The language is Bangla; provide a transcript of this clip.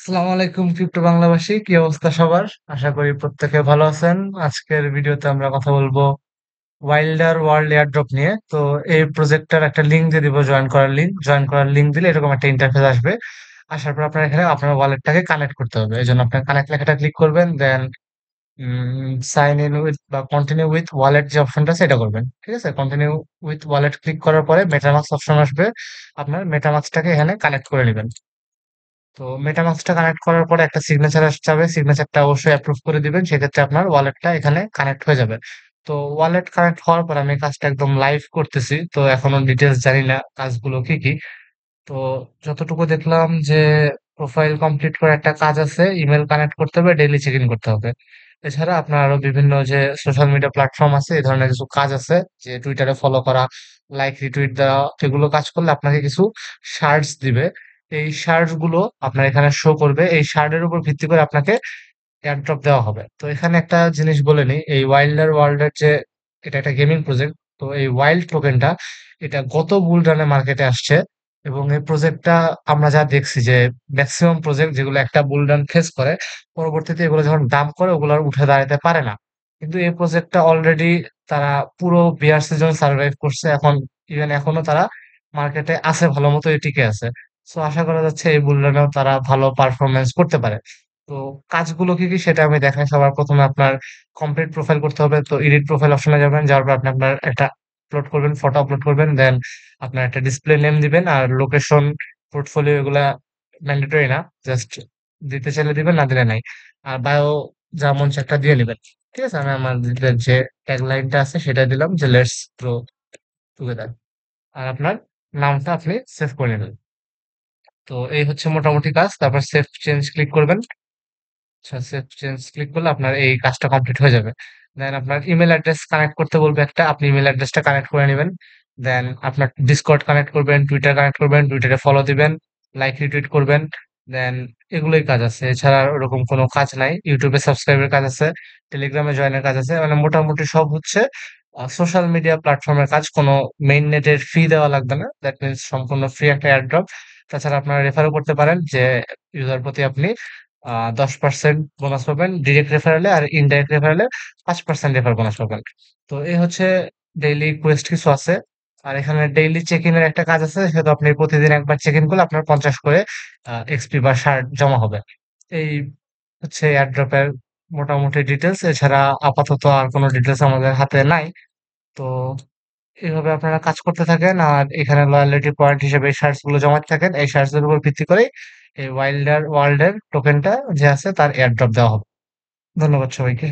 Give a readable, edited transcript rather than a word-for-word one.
আসসালামু আলাইকুম ক্রিপ্টো বাংলাভাষী, কি অবস্থা সবার? আশা করি প্রত্যেকে ভালো আছেন। আজকের ভিডিওতে আমরা কথা বলবো ওয়াইল্ডার ওয়ার্ল্ড এয়ারড্রপ নিয়ে। তো এই প্রজেক্টটার একটা লিংক দিয়ে দিব, জয়েন করার লিংক দিলে এরকম একটা ইন্টারফেস আসবে। আসার পর আপনার এখানে আপনার ওয়ালেটটাকে কানেক্ট করতে হবে। এই জন্য আপনার কানেক্ট লেখাটা ক্লিক করবেন, দেন সাইন ইন উইথ বা কন্টিনিউ উইথ ওয়ালেট যে অপশনটা আছে এটা করবেন। ঠিক আছে, কন্টিনিউ উইথ ওয়ালেট ক্লিক করার পরে মেটামাস্ক অপশন আসবে। আপনার মেটামাস্কটাকে এখানে কানেক্ট করে নেবেন। তো মেটামাস্কটা কানেক্ট করার পরে একটা সিগনেচার আসতে হবে, সিগনেচারটা অবশ্যই অ্যাপ্রুভ করে দিবেন, সেক্ষেত্রে আপনার ওয়ালেটটা এখানে কানেক্ট হয়ে যাবে। তো ওয়ালেট কানেক্ট হওয়ার পর আমি কাজটা একদম লাইভ করতেছি, তো এখনো ডিটেলস জানি না কাজগুলো কি কি। তো যতটুকু দেখলাম যে প্রোফাইল কমপ্লিট করে একটা কাজ আছে, ইমেল কানেক্ট করতে হবে, ডেইলি চেক ইন করতে হবে। এছাড়া আপনার আরো বিভিন্ন যে সোশ্যাল মিডিয়া প্ল্যাটফর্ম আছে এই ধরনের কিছু কাজ আছে, যে টুইটারে ফলো করা, লাইক রিটুইট দেওয়া, এগুলো কাজ করলে আপনাকে কিছু শার্টস দিবে। এই শার্টস গুলো আপনার এখানে শো করবে, এই শার্টের উপর ভিত্তি করে আপনাকে এয়ারড্রপ দেওয়া হবে। তো এখানে একটা জিনিস বলে নিই, এই ওয়াইল্ডার ওয়ার্ল্ডের যে এটা একটা গেমিং প্রজেক্ট। তো এই ওয়াইল্ড টোকেনটা এটা গত বুল রানে মার্কেটে আসছে, এবং এই প্রজেক্টটা আমরা যা দেখছি যে ম্যাক্সিমাম প্রজেক্ট যেগুলো একটা বুল রান ফেস করে, পরবর্তীতে এগুলো যখন ডাম্প করে ওগুলো আর উঠে দাঁড়াতে পারে না। কিন্তু এই প্রজেক্টটা অলরেডি তারা পুরো বিয়ার সিজন সার্ভাইভ করছে, এখন ইভেন এখনো তারা মার্কেটে আছে, ভালো মতো টিকে আছে। সো আশা করা যাচ্ছে এই বুল রানেও তারা ভালো পারফরমেন্স করতে পারে। তো কাজগুলো কি কি সেটা আমি দেখাই। সবার প্রথমে আপনার কমপ্লিট প্রোফাইল করতে হবে। তো এডিট প্রোফাইল অপশনে যাবেন, যাওয়ার পর আপনি আপনার একটা আপলোড করবেন, ফটো আপলোড করবেন, দেন আপনার একটা ডিসপ্লে নেম দিবেন, আর লোকেশন, পোর্টফোলিও এগুলা ম্যান্ডেটরি না, জাস্ট দিতে চাইলে দিবেন, না দিলে নাই। আর বায়ো যা মন চায় একটা দিয়ে নিবেন। ঠিক আছে, আমি আমার যে ট্যাগ লাইনটা আছে সেটা দিলাম, যে লেটস গ্রো টুগেদার। আর আপনার নামটা আপনি সেভ করে নেবেন। তো এই হচ্ছে মোটামুটি কাজ। তারপর সেভ চেঞ্জ ক্লিক করবেন। আচ্ছা, সেভ চেঞ্জ ক্লিক করলে আপনার এই কাজটা কমপ্লিট হয়ে যাবে। দেন আপনার ইমেল অ্যাড্রেস কানেক্ট করতে বলবে একটা, আপনি ইমেল অ্যাড্রেসটা কানেক্ট করে নেবেন। দেন আপনার ডিসকর্ড কানেক্ট করবেন, টুইটার কানেক্ট করবেন, টুইটারে ফলো দিবেন, লাইক রিটুইট করবেন। দেন এগুলোই কাজ আছে, এছাড়া আর ওরকম কোনো কাজ নাই। ইউটিউবে সাবস্ক্রাইবের কাজ আছে, টেলিগ্রামে জয়েনের কাজ আছে, মানে মোটামুটি সব হচ্ছে সোশ্যাল মিডিয়া প্ল্যাটফর্মের কাজ। কোনো মেইন নেটের ফি দেওয়া লাগবে না, দ্যাট মিনস সম্পূর্ণ ফ্রি একটা এয়ারড্রপ। তাছাড়া আপনারা রেফারও করতে পারেন, যে ইউজার প্রতি আপনি 10% বোনাস পাবেন ডিরেক্ট রেফারেলে, আর ইনডাইরেক্ট রেফারেলে 5% রেফার বোনাস পাবেন। তো এই হচ্ছে ডেইলি কোয়েস্ট কিছু আছে। আর এখানে ডেইলি চেক ইনের একটা কাজ আছে, সেটা আপনি প্রতিদিন একবার চেক ইন করলে আপনার 50 করে এক্সপি বা শার্ট জমা হবে। এই হচ্ছে এয়ারড্রপের মোটামুটি ডিটেলস। এছাড়া আপাতত আর কোনো ডিটেলস আমাদের হাতে নাই। তো এভাবে আপনারা কাজ করতে থাকেন, আর এখানে লয়ালিটি পয়েন্ট হিসেবে এই শার্টস গুলো জমাতে থাকেন। এই শার্টস এর উপর ভিত্তি করে এই ওয়াইল্ডার ওয়ার্ল্ড এর টোকেনটা যে আছে তার এয়ারড্রপ দেওয়া হবে। ধন্যবাদ সবাইকে।